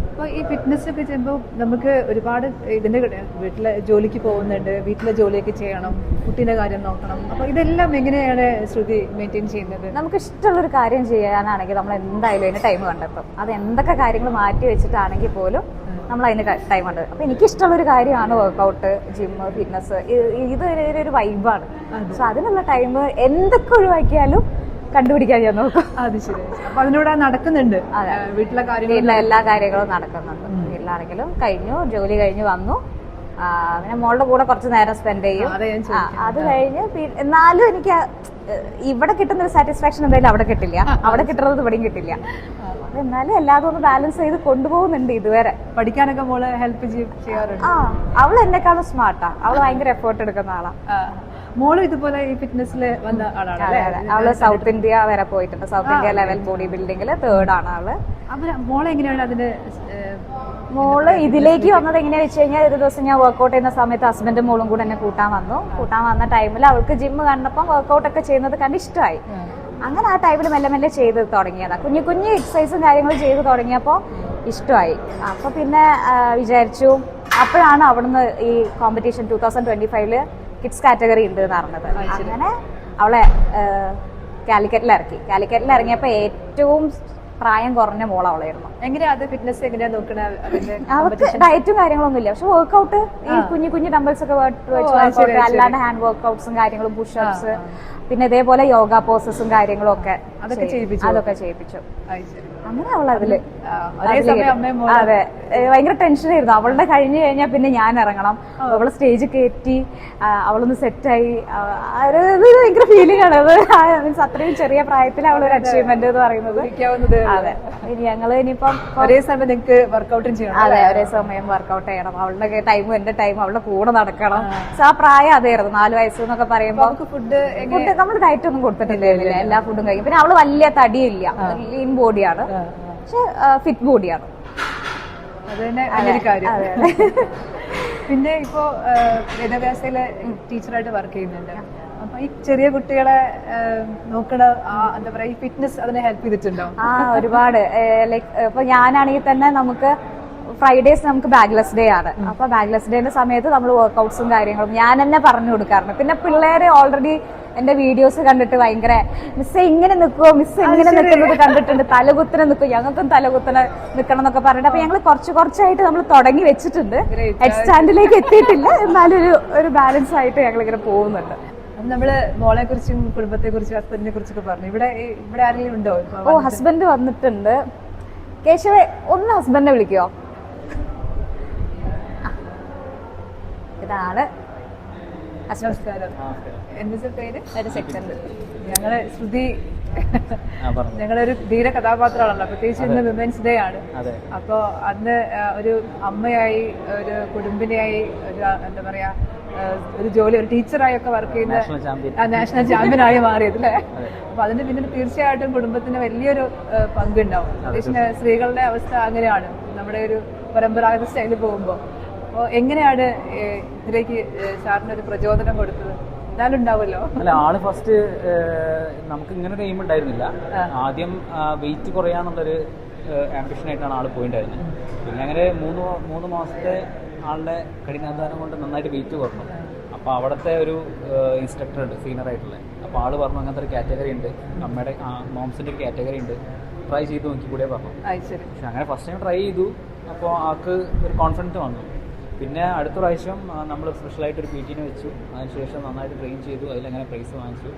അപ്പോൾ ഈ ഫിറ്റ്നസ് ഒക്കെ ചെയ്യുമ്പോൾ നമുക്ക് ഒരുപാട് ഇതിന്റെ വീട്ടിലെ ജോലിക്ക് പോകുന്നുണ്ട്, വീട്ടിലെ ജോലിയൊക്കെ ചെയ്യണം, കുട്ടീൻ്റെ കാര്യം നോക്കണം. അപ്പോൾ ഇതെല്ലാം എങ്ങനെയാണ് ശ്രുതി മെയിൻറ്റെയിൻ ചെയ്യുന്നത്? നമുക്ക് ഇഷ്ടമുള്ളൊരു കാര്യം ചെയ്യാനാണെങ്കിൽ നമ്മൾ എന്തായാലും അതിന് ടൈം കണ്ടെത്തും. അത് എന്തൊക്കെ കാര്യങ്ങൾ മാറ്റി വെച്ചിട്ടാണെങ്കിൽ പോലും നമ്മൾ അതിന് ടൈം ഉണ്ട്. അപ്പൊ എനിക്കിഷ്ടമുള്ളൊരു കാര്യമാണ് വർക്കൗട്ട്, ജിമ്മ്, ഫിറ്റ്നസ്. ഇത് ഒരു വൈബാണ്. സോ അതിനുള്ള ടൈം എന്തൊക്കെ ഒഴിവാക്കിയാലും കണ്ടുപിടിക്കാൻ ഞാൻ നോക്കും. അത് ശരി. അപ്പൊ അതിലൂടെ നടക്കുന്നുണ്ട് വീട്ടിലെ കാര്യങ്ങൾ, എല്ലാ കാര്യങ്ങളും നടക്കുന്നുണ്ട്. വീട്ടിലാണെങ്കിലും കഴിഞ്ഞു, ജോലി കഴിഞ്ഞ് വന്നു, പിന്നെ മോളുടെ കൂടെ കുറച്ച് നേരം സ്പെൻഡ് ചെയ്യും. അത് കഴിഞ്ഞ് എന്നാലും എനിക്ക് ഇവിടെ കിട്ടുന്ന ഒരു സാറ്റിസ്ഫാക്ഷൻ എന്തായാലും അവിടെ കിട്ടില്ല, അവിടെ കിട്ടുന്നത് ഇവിടെയും കിട്ടില്ല. അപ്പൊ എന്നാലും എല്ലാതും ഒന്ന് ബാലൻസ് ചെയ്ത് കൊണ്ടുപോകുന്നുണ്ട് ഇതുവരെ. പഠിക്കാനൊക്കെ മോള് ഹെൽപ്പ് ചെയ്യാറുണ്ട്? അവള് എന്നെക്കാളും സ്മാർട്ടാ, അവള് ഭയങ്കര എഫേർട്ട് എടുക്കുന്ന ആളാ. മോള് ഇതുപോലെ ഈ ഫിറ്റ്നസ്സിൽ വന്ന ആളാണ്? അവള് സൗത്ത് ഇന്ത്യ വരെ പോയിട്ടുണ്ട്. സൗത്ത് ഇന്ത്യ ലെവൽ ബോഡി ബിൽഡിംഗിൽ 3rd ആണ് അവള്. മോളെ എങ്ങനെയാണ് അതിന്? മോള് ഇതിലേക്ക് വന്നത് എങ്ങനെയാ വെച്ച് കഴിഞ്ഞാൽ, ഒരു ദിവസം ഞാൻ വർക്കൗട്ട് ചെയ്യുന്ന സമയത്ത് ഹസ്ബൻഡും മോളും കൂടെ എന്നെ കൂട്ടാൻ വന്ന ടൈമിൽ അവൾക്ക് ജിമ്മ് കണ്ടപ്പം വർക്കൗട്ട് ഒക്കെ ചെയ്യുന്നത് കണ്ട് ഇഷ്ടമായി. അങ്ങനെ ആ ടൈമിൽ മെല്ലെ മെല്ലെ ചെയ്ത് തുടങ്ങിയതാണ്. കുഞ്ഞു കുഞ്ഞു എക്സസൈസും കാര്യങ്ങളും ചെയ്ത് തുടങ്ങിയപ്പോൾ ഇഷ്ടമായി. അപ്പോൾ പിന്നെ വിചാരിച്ചു, അപ്പോഴാണ് അവിടുന്ന് ഈ കോമ്പറ്റീഷൻ 2025 കിഡ്സ് കാറ്റഗറി ഉണ്ട് എന്ന് പറഞ്ഞത്. അങ്ങനെ അവളെ കാലിക്കറ്റിൽ ഇറങ്ങിയപ്പോൾ ഏറ്റവും പ്രായം കുറഞ്ഞ മോൾ അവളായിരുന്നു. എങ്ങനെയാ അത് ഫിറ്റ്നസ് എങ്ങനെയാ നോക്കണ? അവർക്ക് ഡയറ്റും കാര്യങ്ങളൊന്നും ഇല്ല, പക്ഷെ വർക്കൗട്ട് ഈ കുഞ്ഞു കുഞ്ഞു ഡംബിൾസ് ഒക്കെ വെച്ച് അല്ലാണ്ട് ഹാൻഡ് വർക്കൗട്ട്സും കാര്യങ്ങളും, പുഷപ്സ്, പിന്നെ ഇതേപോലെ യോഗ പോസസും കാര്യങ്ങളും ഒക്കെ അതൊക്കെ ചെയ്യിപ്പിച്ചു. അങ്ങനെ അവൾ അതില് അതെ ഭയങ്കര ടെൻഷനായിരുന്നു. അവളുടെ കഴിഞ്ഞു കഴിഞ്ഞാൽ പിന്നെ ഞാൻ ഇറങ്ങണം, അവളെ സ്റ്റേജ് കയറ്റി അവളൊന്ന് സെറ്റായി, ഭയങ്കര ഫീലിംഗ് ആണ് അത്. മീൻസ് അത്രയും ചെറിയ പ്രായത്തിൽ അവളൊരു അച്ചീവ്മെന്റ് എന്ന് പറയുന്നത്. അതെ, ഞങ്ങള് ഇനിയിപ്പം ഒരേ സമയം നിങ്ങൾക്ക് വർക്കൗട്ടും ചെയ്യണം. അതെ, ഒരേ സമയം വർക്കൗട്ട് ചെയ്യണം. അവളുടെ ടൈമും എന്റെ ടൈമും അവളുടെ കൂടെ നടക്കണം. ആ പ്രായം അതായിരുന്നു. 4 വയസ്സ് എന്നൊക്കെ പറയുമ്പോൾ ഫുഡ് നമ്മൾ ഡയറ്റ് ഒന്നും കൊടുത്തിട്ടില്ല, എല്ലാ ഫുഡും കഴിക്കും. പിന്നെ അവള് വലിയ തടിയില്ല, ലീൻ ബോഡിയാണ്, പക്ഷെ ഫിറ്റ് ബോഡിയാണ്. അത് തന്നെ നല്ലൊരു കാര്യം. പിന്നെ ഇപ്പോ വിദ്യാഭ്യാസത്തിലെ ടീച്ചറായിട്ട് വർക്ക് ചെയ്യുന്നുണ്ട്. അപ്പൊ ഈ ചെറിയ കുട്ടികളെ നോക്കണ എന്താ പറയാ, ഈ ഫിറ്റ്നസ് അതിനെ ഹെൽപ്പ് ചെയ്തിട്ടുണ്ടോ? ഒരുപാട്. ലൈക്ക് ഇപ്പൊ ഞാനാണെങ്കിൽ തന്നെ നമുക്ക് ഫ്രൈഡേസ് നമുക്ക് ബാഗ്ലെസ് ഡേ ആണ്. അപ്പൊ ബാഗ്ലെസ് ഡേന്റെ സമയത്ത് നമ്മൾ വർക്കൗട്ട്സും കാര്യങ്ങളും ഞാൻ തന്നെ പറഞ്ഞു കൊടുക്കാറുണ്ട്. പിന്നെ പിള്ളേരെ ഓൾറെഡി എന്റെ വീഡിയോസ് കണ്ടിട്ട് ഭയങ്കര മിസ് ഇങ്ങനെ നിൽക്കുമോ, മിസ് എങ്ങനെ നിൽക്കുന്നത് കണ്ടിട്ടുണ്ട്, തലകുത്തനെ നിൽക്കും, ഞങ്ങൾക്കും തലകുത്തനെ നിൽക്കണം എന്നൊക്കെ പറഞ്ഞിട്ട്. അപ്പൊ ഞങ്ങൾ കുറച്ചായിട്ട് നമ്മൾ തുടങ്ങി വെച്ചിട്ടുണ്ട്. ഹെഡ് സ്റ്റാൻഡിലേക്ക് എത്തിയിട്ടില്ല, എന്നാലും ഒരു ബാലൻസ് ആയിട്ട് ഞങ്ങൾ ഇങ്ങനെ പോകുന്നുണ്ട്. നമ്മള് മോളെ കുറിച്ചും കുടുംബത്തെ കുറിച്ചും ഹസ്ബൻഡിനെ കുറിച്ചൊക്കെ പറഞ്ഞു. ഇവിടെ ആരെങ്കിലും ഉണ്ടോ? ഹസ്ബൻഡ് വന്നിട്ടുണ്ട്. കേശവേ, ഒന്ന് ഹസ്ബൻഡിനെ വിളിക്കോ? ഇതാണ്. നമസ്കാരം. എന്താ പേര്? ഒരു സെക്കൻഡ്. ഞങ്ങള് ശ്രുതി, ഞങ്ങളൊരു ധീര കഥാപാത്രമാണല്ലോ, പ്രത്യേകിച്ച് ഇന്ന് വിമൻസ് ഡേ ആണ്. അപ്പോ അന്ന് ഒരു അമ്മയായി, ഒരു കുടുംബിനിയായി, ഒരു എന്താ പറയാ, ഒരു ജോലി, ഒരു ടീച്ചറായി ഒക്കെ വർക്ക് ചെയ്യുന്ന നാഷണൽ ചാമ്പ്യനായി മാറിയത് അല്ലേ? അപ്പൊ അതിന് പിന്നീട് തീർച്ചയായിട്ടും കുടുംബത്തിന് വലിയൊരു പങ്കുണ്ടാവും. പ്രത്യേകിച്ച് സ്ത്രീകളുടെ അവസ്ഥ അങ്ങനെയാണ് നമ്മുടെ ഒരു പരമ്പരാഗത സ്റ്റൈലിൽ പോകുമ്പോൾ. അപ്പോൾ എങ്ങനെയാണ് ഇതിലേക്ക് സാറിനൊരു പ്രചോദനം കൊടുത്തത്? എന്നാലും ഉണ്ടാവുമല്ലോ. അല്ല, ആള് ഫസ്റ്റ് നമുക്ക് ഇങ്ങനെ ഒരു എയിം ഉണ്ടായിരുന്നില്ല. ആദ്യം വെയിറ്റ് കുറയാന്നുള്ളൊരു ആംബിഷനായിട്ടാണ് ആൾ പോയിട്ടുണ്ടായിരുന്നത്. പിന്നെ അങ്ങനെ മൂന്ന് മാസത്തെ ആളുടെ കഠിനാധ്വാനം കൊണ്ട് നന്നായിട്ട് വെയിറ്റ് കുറഞ്ഞു. അപ്പോൾ അവിടുത്തെ ഒരു ഇൻസ്ട്രക്ടർ ഉണ്ട്, സീനിയർ ആയിട്ടുള്ള. അപ്പോൾ ആൾ പറഞ്ഞു അങ്ങനത്തെ ഒരു കാറ്റഗറി ഉണ്ട്, അമ്മയുടെ മോംസിൻ്റെ ഒരു കാറ്റഗറി ഉണ്ട്, ട്രൈ ചെയ്ത് നോക്കി കൂടെ പറഞ്ഞു. പക്ഷെ അങ്ങനെ ഫസ്റ്റ് ടൈം ട്രൈ ചെയ്തു. അപ്പോൾ ആൾക്ക് ഒരു കോൺഫിഡൻസ് വന്നു. പിന്നെ അടുത്ത പ്രാവശ്യം നമ്മൾ സ്പെഷ്യലായിട്ടൊരു PT വെച്ചു. അതിനുശേഷം നന്നായിട്ട് ട്രെയിൻ ചെയ്തു. അതിലങ്ങനെ പ്രൈസ് വാങ്ങിച്ചു.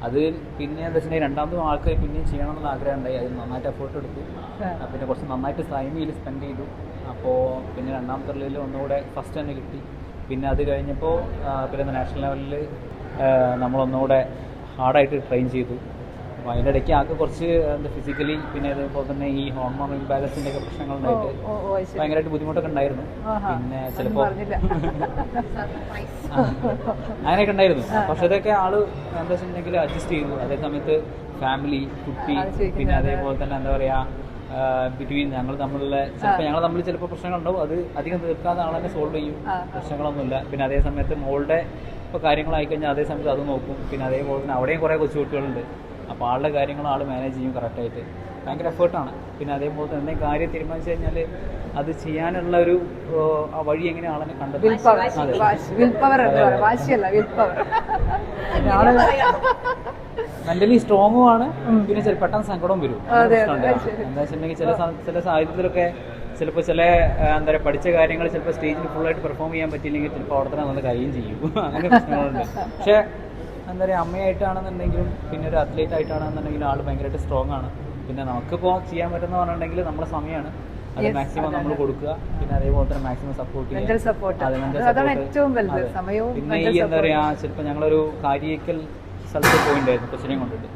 അത് പിന്നെ എന്താ വെച്ചിട്ടുണ്ടെങ്കിൽ രണ്ടാമതും ആൾക്ക് പിന്നെയും ചെയ്യണമെന്നുള്ള ആഗ്രഹം ഉണ്ടായി. അതിന് നന്നായിട്ട് എഫേർട്ട് എടുത്തു. പിന്നെ കുറച്ച് നന്നായിട്ട് ടൈമിൽ സ്പെൻഡ് ചെയ്തു. അപ്പോൾ പിന്നെ രണ്ടാമത്തെ ലെവലിൽ ഒന്നുകൂടെ ഫസ്റ്റ് തന്നെ കിട്ടി. പിന്നെ അത് കഴിഞ്ഞപ്പോൾ പിന്നെ നാഷണൽ ലെവലിൽ നമ്മളൊന്നുകൂടെ ഹാർഡായിട്ട് ട്രെയിൻ ചെയ്തു. അപ്പോൾ അതിൻ്റെ ഇടയ്ക്ക് ആൾക്ക് കുറച്ച് എന്താ ഫിസിക്കലി പിന്നെ അതേപോലെ തന്നെ ഈ ഹോർമോൺ ഇംബാലൻസിൻ്റെ ഒക്കെ പ്രശ്നങ്ങളുണ്ടായിട്ട് ഭയങ്കരമായിട്ട് ബുദ്ധിമുട്ടൊക്കെ ഉണ്ടായിരുന്നു. പിന്നെ ചിലപ്പോൾ അങ്ങനെയൊക്കെ ഉണ്ടായിരുന്നു. പക്ഷെ അതൊക്കെ ആള് എന്താ വെച്ചിട്ടുണ്ടെങ്കിൽ അഡ്ജസ്റ്റ് ചെയ്തു. അതേ സമയത്ത് ഫാമിലി, കുട്ടി, പിന്നെ അതേപോലെ തന്നെ എന്താ പറയുക ബിറ്റ്വീൻ ഞങ്ങൾ തമ്മിലുള്ള ഞങ്ങൾ തമ്മിൽ ചിലപ്പോൾ പ്രശ്നങ്ങളുണ്ടാവും. അത് അധികം തീർക്കാതെ ആൾ തന്നെ സോൾവ് ചെയ്യും, പ്രശ്നങ്ങളൊന്നുമില്ല. പിന്നെ അതേ സമയത്ത് മോളുടെ ഇപ്പോൾ കാര്യങ്ങളായിക്കഴിഞ്ഞാൽ അതേ സമയത്ത് അത് നോക്കും. പിന്നെ അതേപോലെ തന്നെ അവിടെയും കുറേ കൊച്ചുകുട്ടികളുണ്ട്. അപ്പോൾ ആളുടെ കാര്യങ്ങൾ ആൾ മാനേജ് ചെയ്യും കറക്റ്റായിട്ട്. ഭയങ്കര എഫേർട്ടാണ്. പിന്നെ അതേപോലെ തന്നെ എന്തെങ്കിലും കാര്യം തീരുമാനിച്ചു കഴിഞ്ഞാൽ അത് ചെയ്യാനുള്ള ഒരു ആ വഴി എങ്ങനെ ആളെ കണ്ടെത്തും. മെന്റലി സ്ട്രോങ്ങും ആണ്. പിന്നെ പെട്ടെന്ന് സങ്കടവും വരും. എന്താ വെച്ചിട്ടുണ്ടെങ്കിൽ ചില സാഹചര്യത്തിലൊക്കെ ചിലപ്പോൾ ചില എന്താ പറയുക പഠിച്ച കാര്യങ്ങൾ ചിലപ്പോൾ സ്റ്റേജിൽ ഫുള്ളായിട്ട് പെർഫോം ചെയ്യാൻ പറ്റിയില്ലെങ്കിൽ ചിലപ്പോൾ അവിടെ തന്നെ നല്ല കാര്യം ചെയ്യും. അങ്ങനെ പ്രശ്നങ്ങളുണ്ട്. പക്ഷേ എന്താ പറയുക അമ്മയായിട്ടാണെന്നുണ്ടെങ്കിലും പിന്നെ ഒരു അത്ലറ്റ് ആയിട്ടാണെന്നുണ്ടെങ്കിലും ആൾ ഭയങ്കരമായിട്ട് സ്ട്രോങ് ആണ്. പിന്നെ നമുക്കിപ്പോൾ ചെയ്യാൻ പറ്റുന്ന പറഞ്ഞിട്ടുണ്ടെങ്കിൽ നമ്മുടെ സമയമാണ് അത് മാക്സിമം നമ്മൾ കൊടുക്കുക. പിന്നെ അതേപോലെ തന്നെ മാക്സിമം സപ്പോർട്ട് ചെയ്യുക. പിന്നെ ഈ എന്താ പറയുക ചിലപ്പോൾ ഞങ്ങളൊരു കാര്യക്കൽ സ്ഥലത്ത് പോയിട്ടുണ്ടായിരുന്നു കൊച്ചിനെയും കൊണ്ടിട്ട്.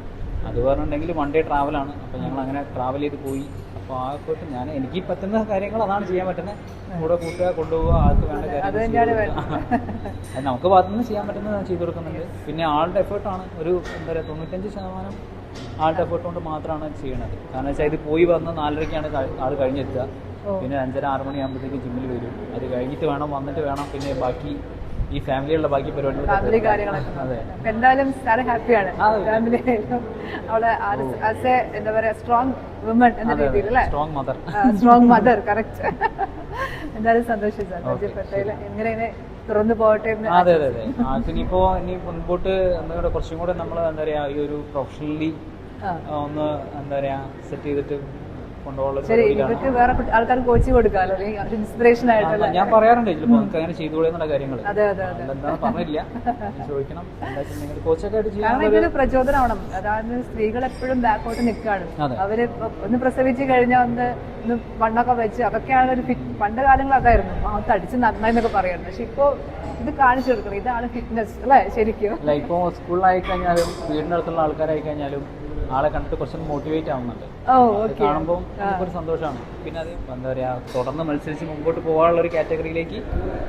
അത് പറഞ്ഞിട്ടുണ്ടെങ്കിൽ 1 ഡേ ട്രാവലാണ്. അപ്പോൾ ഞങ്ങൾ അങ്ങനെ ട്രാവൽ ചെയ്ത് പോയി. അപ്പോൾ ആ പോയിട്ട് എനിക്ക് പറ്റുന്ന കാര്യങ്ങൾ അതാണ് ചെയ്യാൻ പറ്റുന്നത്. കൂടെ കൂട്ടുക, കൊണ്ടുപോവുക, ആൾക്ക് വേണ്ട കാര്യങ്ങൾ അത് നമുക്ക് ഭാഗത്തുനിന്ന് ചെയ്യാൻ പറ്റുന്നത് ചെയ്തു കൊടുക്കുന്നുണ്ട്. പിന്നെ ആളുടെ എഫേർട്ടാണ് ഒരു എന്താ പറയുക 95% ആളുടെ എഫേർട്ട് കൊണ്ട് മാത്രമാണ് ചെയ്യണത്. കാരണം വെച്ചാൽ ഇത് പോയി വന്ന് 4:30-ക്കാണ് ആൾ കഴിഞ്ഞെത്തുക. പിന്നെ 5:30-6 മണിയാകുമ്പോഴത്തേക്ക് ജിമ്മിൽ വരും. അത് കഴിഞ്ഞിട്ട് വേണം വന്നിട്ട് വേണം പിന്നെ ബാക്കി ഈ ഫാമിലിയുള്ള ബാക്കി പരിപാടികൾ. അതെ, എന്തായാലും സാറ് ഹാപ്പിയാണ്. ഫാമിലി അവളെ എന്താ പറയാ സ്ട്രോങ് വുമൺ എന്ന രീതിയിൽ അല്ലേ? Strong mother correct. എന്തായാലും സന്തോഷം സാർ പരിചയപ്പെട്ടതിൽ. എങ്ങനെ തുറന്നു പോകട്ടെ. അതെ അതെ അതെ. ഇനിയിപ്പോ മുൻപോട്ട് എന്താ പറയുക കുറച്ചും കൂടെ നമ്മൾ എന്താ പറയാ ഈ ഒരു പ്രൊഫഷണലി ഒന്ന് എന്താ പറയാ സെറ്റ് ചെയ്തിട്ട് ഇവർക്ക് വേറെ ആൾക്കാർ കോച്ച് കൊടുക്കാമല്ലോ, ഇൻസ്പിറേഷൻ ആയിട്ടുള്ള. ഞാൻ പറയാറുണ്ട് ചിലപ്പോൾ നമുക്ക് അങ്ങനെ ചെയ്തുകൂടെ എന്നുള്ള കാര്യങ്ങൾ. എന്താണെന്ന് പറഞ്ഞില്ല, ചോദിക്കണം. കോച്ചൊക്കെ ആയിട്ട് കാരണം ഇതൊരു പ്രചോദനമാണ്. അതായത് സ്ത്രീകൾ എപ്പോഴും ബാക്കോട്ട് നിൽക്കുകയാണ്. അവര് ഒന്ന് പ്രസവിച്ച് കഴിഞ്ഞാൽ ഒന്ന് വണ്ണൊക്കെ വെച്ച് അതൊക്കെയാണ് ഒരു ഫിറ്റ്. പണ്ട് കാലങ്ങൾ അതായിരുന്നു, തടിച്ച് നന്നായി എന്നൊക്കെ പറയുന്നത്. പക്ഷെ ഇപ്പോ ഇത് കാണിച്ചു കൊടുക്കണം, ഇതാണ് ഫിറ്റ്നസ് അല്ലേ ശരിക്കും. അല്ല, ഇപ്പോൾ സ്കൂളിലായി കഴിഞ്ഞാലും വീടിനടുത്തുള്ള ആൾക്കാരായി കഴിഞ്ഞാലും ആളെ കണ്ടിട്ട് കുറച്ചൊന്ന് മോട്ടിവേറ്റ് ആവുന്നുണ്ട്. കാണുമ്പോൾ നമുക്കൊരു സന്തോഷമാണ്. പിന്നെ അത് എന്താ പറയാ തുടർന്ന് മത്സരിച്ച് മുമ്പോട്ട് പോകാനുള്ള ഒരു കാറ്റഗറിയിലേക്ക്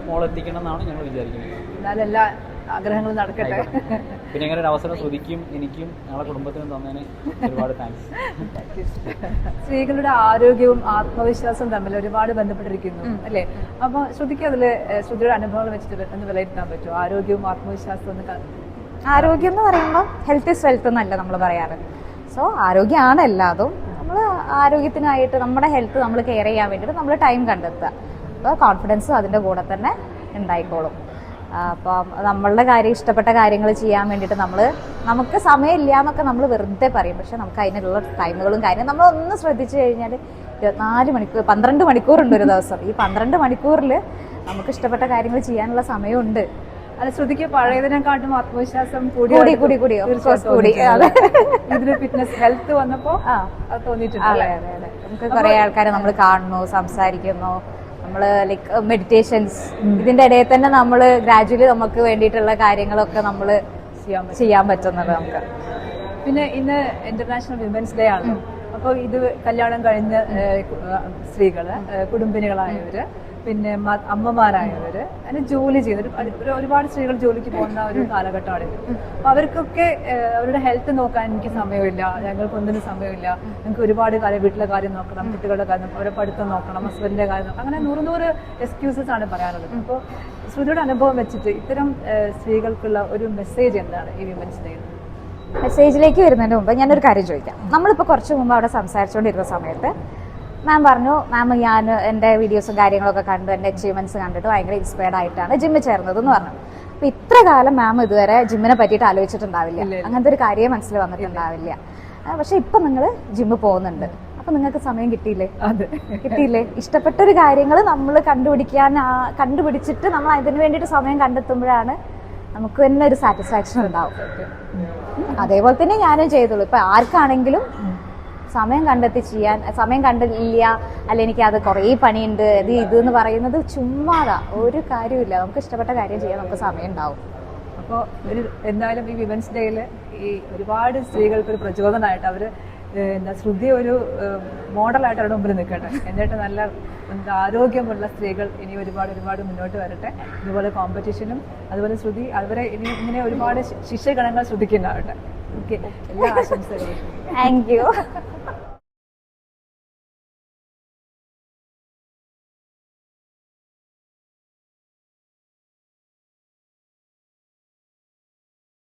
മോളെത്തിക്കണം എന്നാണ് ഞങ്ങൾ വിചാരിക്കുന്നത്. എല്ലാ ആഗ്രഹങ്ങളും നടക്കട്ടെ. പിന്നെ ഇങ്ങനെ ഒരു അവസരം ശ്രുതിക്കും എനിക്കും ഞങ്ങളുടെ കുടുംബത്തിനും തന്നതിന് ഒരുപാട് താങ്ക്സ്. സ്ത്രീകളുടെ ആരോഗ്യവും ആത്മവിശ്വാസവും തമ്മിൽ ഒരുപാട് ബന്ധപ്പെട്ടിരിക്കുന്നു അല്ലേ? അപ്പൊ ശ്രുതിക്ക് അതില് ശ്രുതിയുടെ അനുഭവങ്ങൾ വെച്ചിട്ട് ഒന്ന് വിലയിരുത്താൻ പറ്റുമോ? ആരോഗ്യവും ആത്മവിശ്വാസവും ആരോഗ്യം എന്ന് പറയുമ്പോൾ ഹെൽത്ത് ഇസ് വെൽത്ത് എന്നല്ല നമ്മൾ പറയാറ്. സോ ആരോഗ്യമാണ് എല്ലാതും. നമ്മൾ ആരോഗ്യത്തിനായിട്ട് നമ്മുടെ ഹെൽത്ത് നമ്മൾ കെയർ ചെയ്യാൻ വേണ്ടിയിട്ട് നമ്മൾ ടൈം കണ്ടെത്തുക. അപ്പോൾ കോൺഫിഡൻസും അതിൻ്റെ കൂടെ തന്നെ ഉണ്ടായിക്കോളും. അപ്പം നമ്മളുടെ കാര്യം ഇഷ്ടപ്പെട്ട കാര്യങ്ങൾ ചെയ്യാൻ വേണ്ടിയിട്ട് നമുക്ക് സമയമില്ല എന്നൊക്കെ നമ്മൾ വെറുതെ പറയും. പക്ഷെ നമുക്ക് അതിനുള്ള ടൈമുകളും കാര്യങ്ങളും നമ്മളൊന്ന് ശ്രദ്ധിച്ചു കഴിഞ്ഞാൽ 24 മണിക്കൂർ 12 മണിക്കൂറുണ്ട് ഒരു ദിവസം. ഈ 12 മണിക്കൂറിൽ നമുക്ക് ഇഷ്ടപ്പെട്ട കാര്യങ്ങൾ ചെയ്യാനുള്ള സമയമുണ്ട്. അത് ശ്രുതിക്ക് പഴയതിനെക്കാട്ടും ആത്മവിശ്വാസം കൂടി ഇതിന് ഫിറ്റ്നസ് ഹെൽത്ത് വന്നപ്പോ തോന്നിയിട്ടുണ്ട്. നമുക്ക് കുറെ ആൾക്കാരെ നമ്മൾ കാണുന്നു, സംസാരിക്കുന്നു, നമ്മള് ലൈക്ക് മെഡിറ്റേഷൻസ് ഇതിന്റെ ഇടയിൽ തന്നെ നമ്മൾ ഗ്രാജുവലി നമുക്ക് വേണ്ടിയിട്ടുള്ള കാര്യങ്ങളൊക്കെ നമ്മൾ ചെയ്യാൻ പറ്റുന്നത് നമുക്ക്. പിന്നെ ഇന്ന് ഇന്റർനാഷണൽ വിമൻസ് ഡേ ആണ്. അപ്പോൾ ഇത് കല്യാണം കഴിഞ്ഞ സ്ത്രീകൾ, കുടുംബിനികളായവർ, പിന്നെ അമ്മമാരായവർ, അങ്ങനെ ജോലി ചെയ്യുന്ന ഒരുപാട് സ്ത്രീകൾ ജോലിക്ക് പോകുന്ന ഒരു കാലഘട്ടമാണ് ഇത്. അപ്പോൾ അവർക്കൊക്കെ അവരുടെ ഹെൽത്ത് നോക്കാൻ എനിക്ക് സമയമില്ല, ഞങ്ങൾക്കൊന്നിനും സമയമില്ല, ഞങ്ങൾക്ക് ഒരുപാട് കാര്യം വീട്ടിലെ കാര്യം നോക്കണം, കുട്ടികളുടെ കാര്യം, അവരുടെ പഠിത്തം നോക്കണം, ഹസ്ബൻഡിൻ്റെ കാര്യം നോക്കണം, അങ്ങനെ 100 എക്സ്ക്യൂസസ് ആണ് പറയാനുള്ളത്. അപ്പോൾ ശ്രുതിയുടെ അനുഭവം വെച്ചിട്ട് ഇത്തരം സ്ത്രീകൾക്കുള്ള ഒരു മെസ്സേജ് എന്താണ് ഈ വിമൻസ് ഡേയിൽ? മെസ്സേജിലേക്ക് വരുന്നതിന് മുമ്പ് ഞാനൊരു കാര്യം ചോദിക്കാം. നമ്മളിപ്പോൾ കുറച്ച് മുമ്പ് അവിടെ സംസാരിച്ചുകൊണ്ടിരുന്ന സമയത്ത് മാം പറഞ്ഞു, മാം ഞാൻ എൻ്റെ വീഡിയോസും കാര്യങ്ങളൊക്കെ കണ്ടു, എൻ്റെ അച്ചീവ്മെൻറ്റ്സ് കണ്ടിട്ട് ഭയങ്കര ഇൻസ്പയർഡ് ആയിട്ടാണ് ജിമ്മിൽ ചേർന്നതെന്ന് പറഞ്ഞു. അപ്പോൾ ഇത്ര കാലം മാം ഇതുവരെ ജിമ്മിനെ പറ്റിയിട്ട് ആലോചിച്ചിട്ടുണ്ടാവില്ല, അങ്ങനത്തെ ഒരു കാര്യം മനസ്സിൽ വന്നിട്ടുണ്ടാവില്ല. പക്ഷെ ഇപ്പം നിങ്ങൾ ജിമ്മിൽ പോകുന്നുണ്ട്, അപ്പം നിങ്ങൾക്ക് സമയം കിട്ടിയില്ലേ? കിട്ടിയില്ലേ? ഇഷ്ടപ്പെട്ടൊരു കാര്യങ്ങൾ നമ്മൾ കണ്ടുപിടിച്ചിട്ട് നമ്മൾ അതിന് വേണ്ടിയിട്ട് സമയം കണ്ടെത്തുമ്പോഴാണ് നമുക്ക് തന്നെ ഒരു സാറ്റിസ്ഫാക്ഷൻ ഉണ്ടാവും. അതേപോലെ തന്നെ ഞാനും ചെയ്തോളൂ. ഇപ്പം ആർക്കാണെങ്കിലും സമയം കണ്ടെത്തി ചെയ്യാൻ, സമയം കണ്ടില്ല അല്ല എനിക്കത് കുറേ പണിയുണ്ട് ഇതെന്ന് പറയുന്നത് ചുമ്മാതാ, ഒരു കാര്യമില്ല. നമുക്ക് ഇഷ്ടപ്പെട്ട കാര്യം ചെയ്യാൻ നമുക്ക് സമയം ഉണ്ടാവും. അപ്പോൾ എന്തായാലും ഈ വിമൻസ് ഡേയിൽ ഈ ഒരുപാട് സ്ത്രീകൾക്ക് ഒരു പ്രചോദനമായിട്ട് അവർ ശ്രുതി ഒരു മോഡലായിട്ട് അവരുടെ മുമ്പിൽ നിൽക്കട്ടെ. എന്നിട്ട് നല്ല ആരോഗ്യമുള്ള സ്ത്രീകൾ ഇനി ഒരുപാട് മുന്നോട്ട് വരട്ടെ. ഇതുപോലെ കോമ്പറ്റീഷനും അതുപോലെ ശ്രുതി അവരെ ഇനി ഇങ്ങനെ ഒരുപാട് ശിഷ്യഗണങ്ങൾ ശ്രദ്ധിക്കുന്നുണ്ടാവട്ടെ. ഓക്കെ, എല്ലാ ആശംസകളും. Thank you.